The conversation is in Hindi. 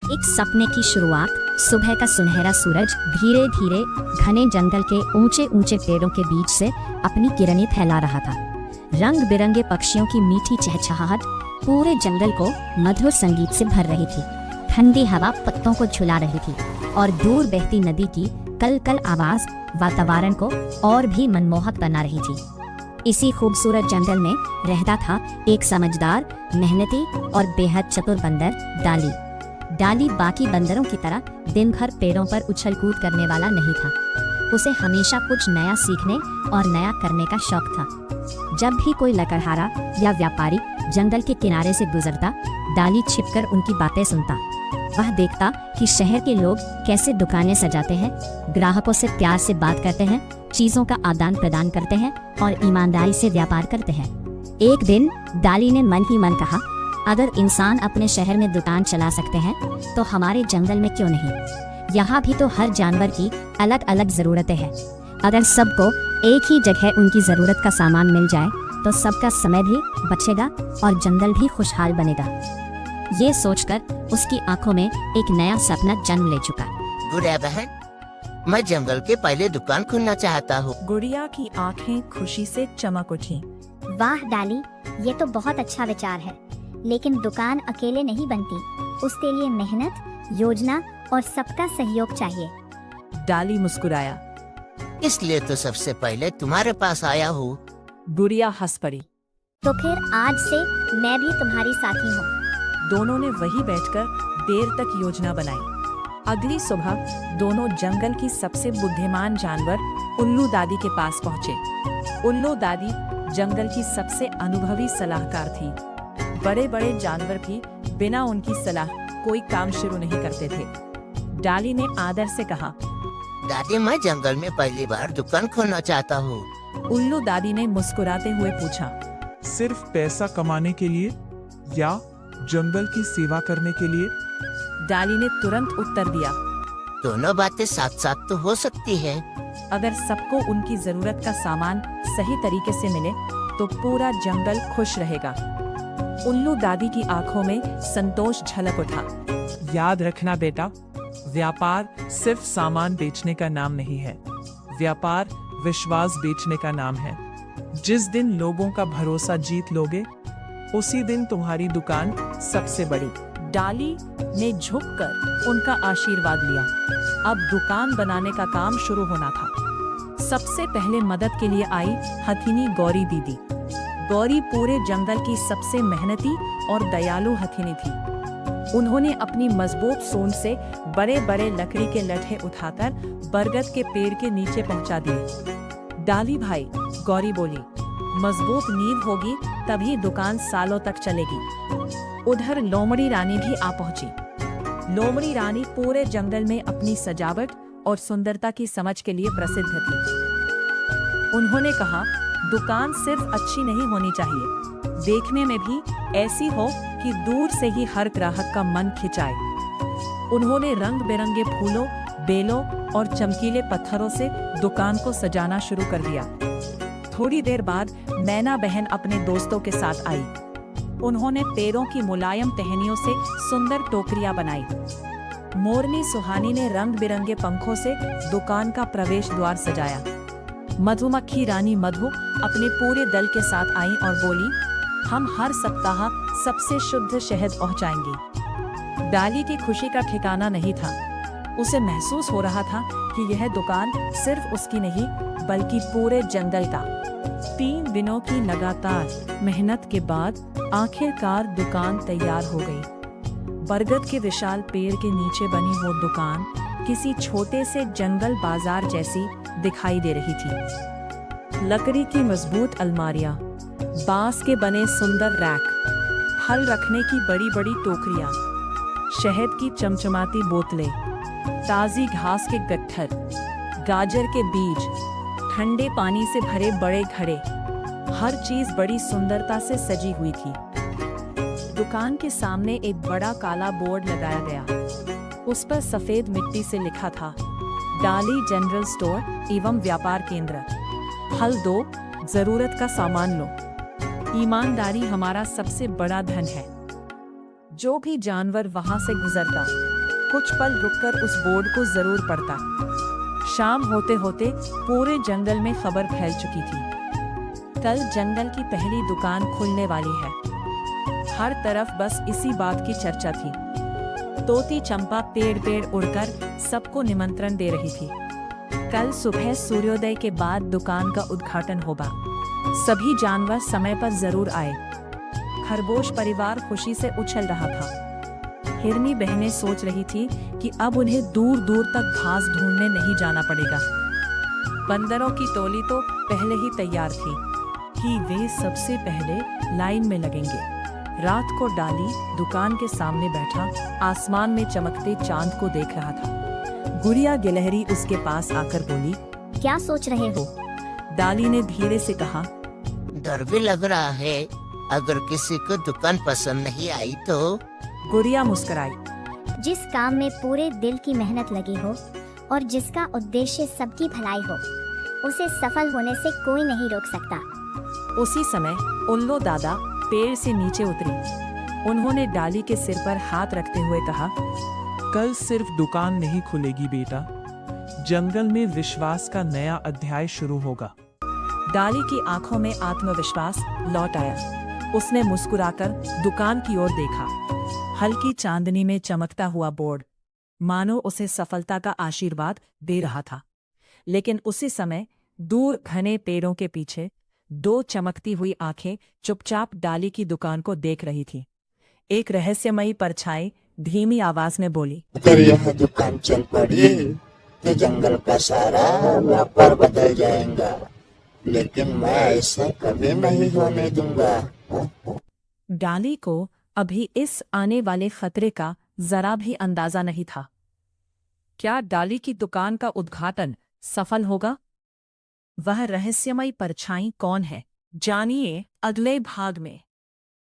एक सपने की शुरुआत। सुबह का सुनहरा सूरज धीरे धीरे घने जंगल के ऊंचे ऊंचे पेड़ों के बीच से अपनी किरणें फैला रहा था। रंग बिरंगे पक्षियों की मीठी चहचहाहट पूरे जंगल को मधुर संगीत से भर रही थी। ठंडी हवा पत्तों को झुला रही थी और दूर बहती नदी की कल कल आवाज वातावरण को और भी मनमोहक बना रही थी। इसी खूबसूरत जंगल में रहता था एक समझदार, मेहनती और बेहद चतुर बंदर डाली। डाली बाकी बंदरों की तरह दिन भर पेड़ों पर उछल कूद करने वाला नहीं था। उसे हमेशा कुछ नया सीखने और नया करने का शौक था। जब भी कोई लकड़हारा या व्यापारी जंगल के किनारे से गुजरता, डाली छिपकर उनकी बातें सुनता। वह देखता कि शहर के लोग कैसे दुकानें सजाते हैं, ग्राहकों से प्यार से बात करते हैं, चीजों का आदान प्रदान करते हैं और ईमानदारी से व्यापार करते हैं। एक दिन डाली ने मन ही मन कहा, अगर इंसान अपने शहर में दुकान चला सकते हैं तो हमारे जंगल में क्यों नहीं। यहाँ भी तो हर जानवर की अलग अलग जरूरतें हैं। अगर सबको एक ही जगह उनकी जरूरत का सामान मिल जाए तो सबका समय भी बचेगा और जंगल भी खुशहाल बनेगा। ये सोचकर उसकी आंखों में एक नया सपना जन्म ले चुका। गुड़िया बहन, मैं जंगल के पहले दुकान खोलना चाहता हूँ। गुड़िया की आंखें खुशी से चमक उठी। वाह डाली, ये तो बहुत अच्छा विचार है, लेकिन दुकान अकेले नहीं बनती। उसके लिए मेहनत, योजना और सबका सहयोग चाहिए। डाली मुस्कुराया। इसलिए तो सबसे पहले तुम्हारे पास आया हूँ। गुड़िया हंस पड़ी। तो फिर आज से मैं भी तुम्हारी साथी हूँ। दोनों ने वहीं बैठकर देर तक योजना बनाई। अगली सुबह दोनों जंगल की सबसे बुद्धिमान जानवर उल्लू दादी के पास पहुँचे। उल्लू दादी जंगल की सबसे अनुभवी सलाहकार थी। बड़े बड़े जानवर भी बिना उनकी सलाह कोई काम शुरू नहीं करते थे। डाली ने आदर से कहा, दादी, मैं जंगल में पहली बार दुकान खोलना चाहता हूँ। उल्लू दादी ने मुस्कुराते हुए पूछा, सिर्फ पैसा कमाने के लिए या जंगल की सेवा करने के लिए? डाली ने तुरंत उत्तर दिया, दोनों बातें साथ साथ तो हो सकती है। अगर सबको उनकी जरूरत का सामान सही तरीके से मिले तो पूरा जंगल खुश रहेगा। उल्लू दादी की आंखों में संतोष झलक उठा। याद रखना बेटा, व्यापार सिर्फ सामान बेचने का नाम नहीं है। व्यापार विश्वास बेचने का नाम है। जिस दिन लोगों का भरोसा जीत लोगे, उसी दिन तुम्हारी दुकान सबसे बड़ी। डाली ने झुककर उनका आशीर्वाद लिया। अब दुकान बनाने का काम शुरू होना था। सबसे पहले मदद के लिए आई हथिनी गौरी दीदी। गौरी पूरे जंगल की सबसे मेहनती और दयालु हथिनी थी। उन्होंने अपनी मजबूत सूंड से बड़े बड़े लकड़ी के लट्ठे उठाकर बरगद के पेड़ के नीचे पहुंचा दिए। डाली भाई, गौरी बोली, मजबूत नींव होगी तभी दुकान सालों तक चलेगी। उधर लोमड़ी रानी भी आ पहुंची। लोमड़ी रानी पूरे जंगल में अपनी सजावट और सुंदरता की समझ के लिए प्रसिद्ध थी। उन्होंने कहा, दुकान सिर्फ अच्छी नहीं होनी चाहिए, देखने में भी ऐसी हो कि दूर से ही हर ग्राहक का मन खिंचाए। उन्होंने रंग बिरंगे फूलों, बेलों और चमकीले पत्थरों से दुकान को सजाना शुरू कर दिया। थोड़ी देर बाद मैना बहन अपने दोस्तों के साथ आई। उन्होंने पेड़ों की मुलायम टहनियों से सुंदर टोकरियां बनाई। मोरनी सुहानी ने रंग बिरंगे पंखों से दुकान का प्रवेश द्वार सजाया। मधुमक्खी रानी मधु अपने पूरे दल के साथ आई और बोली, हम हर सप्ताह सबसे शुद्ध शहद पहुंचाएंगे। डाली की खुशी का ठिकाना नहीं था। उसे महसूस हो रहा था कि यह दुकान सिर्फ उसकी नहीं बल्कि पूरे जंगल का। 3 दिनों की लगातार मेहनत के बाद आखिरकार दुकान तैयार हो गई। बरगद के विशाल पेड़ के नीचे बनी वो दुकान किसी छोटे से जंगल बाजार जैसी दिखाई दे रही थी। लकड़ी की मजबूत अलमारियां, बांस के बने सुंदर रैक, फल रखने की बड़ी बड़ी टोकरियां, शहद की चमचमाती बोतलें, ताजी घास के गट्ठर, गाजर के बीज, ठंडे पानी से भरे बड़े घड़े, हर चीज बड़ी सुंदरता से सजी हुई थी। दुकान के सामने एक बड़ा काला बोर्ड लगाया गया। उस पर सफेद मिट्टी से लिखा था, डाली जनरल स्टोर एवं व्यापार केंद्र। फल दो, जरूरत का सामान लो। ईमानदारी हमारा सबसे बड़ा धन है। जो भी जानवर वहां से गुजरता कुछ पल रुककर उस बोर्ड को जरूर पढ़ता। शाम होते होते पूरे जंगल में खबर फैल चुकी थी। कल जंगल की पहली दुकान खुलने वाली है। हर तरफ बस इसी बात की चर्चा थी। तोती चंपा पेड़ पेड़ उड़कर सबको निमंत्रण दे रही थी। कल सुबह सूर्योदय के बाद दुकान का उद्घाटन होगा। सभी जानवर समय पर जरूर आए। खरगोश परिवार खुशी से उछल रहा था। हिरनी बहनें सोच रही थी कि अब उन्हें दूर दूर तक घास ढूंढने नहीं जाना पड़ेगा। बंदरों की टोली तो पहले ही तैयार थी कि वे सबसे पहले लाइन में लगेंगे। रात को डाली दुकान के सामने बैठा आसमान में चमकते चांद को देख रहा था। गुड़िया गिलहरी उसके पास आकर बोली, क्या सोच रहे हो? डाली ने धीरे से कहा, डर भी लग रहा है, अगर किसी को दुकान पसंद नहीं आई तो। गुड़िया मुस्कुराई। जिस काम में पूरे दिल की मेहनत लगी हो और जिसका उद्देश्य सबकी भलाई हो, उसे सफल होने से कोई नहीं रोक सकता। उसी समय उल्लू दादा पेड़ से नीचे उतरी। उन्होंने डाली के सिर पर हाथ रखते हुए कहा, कल सिर्फ दुकान नहीं खुलेगी बेटा, जंगल में विश्वास का नया अध्याय शुरू होगा। डाली की आंखों में आत्मविश्वास लौट आया। उसने मुस्कुराकर दुकान की ओर देखा। हल्की चांदनी में चमकता हुआ बोर्ड मानो उसे सफलता का आशीर्वाद दे रहा था। लेकिन उसी समय दूर घने पेड़ों के पीछे दो चमकती हुई आंखें चुपचाप डाली की दुकान को देख रही थी। एक रहस्यमयी परछाई धीमी आवाज में बोली, अगर यह दुकान चल पड़ी तो जंगल का सारा व्यापार बदल जाएगा, लेकिन मैं ऐसा कभी नहीं होने दूंगा। डाली को अभी इस आने वाले खतरे का जरा भी अंदाजा नहीं था। क्या डाली की दुकान का उद्घाटन सफल होगा? वह रहस्यमयी परछाई कौन है, जानिए अगले भाग में।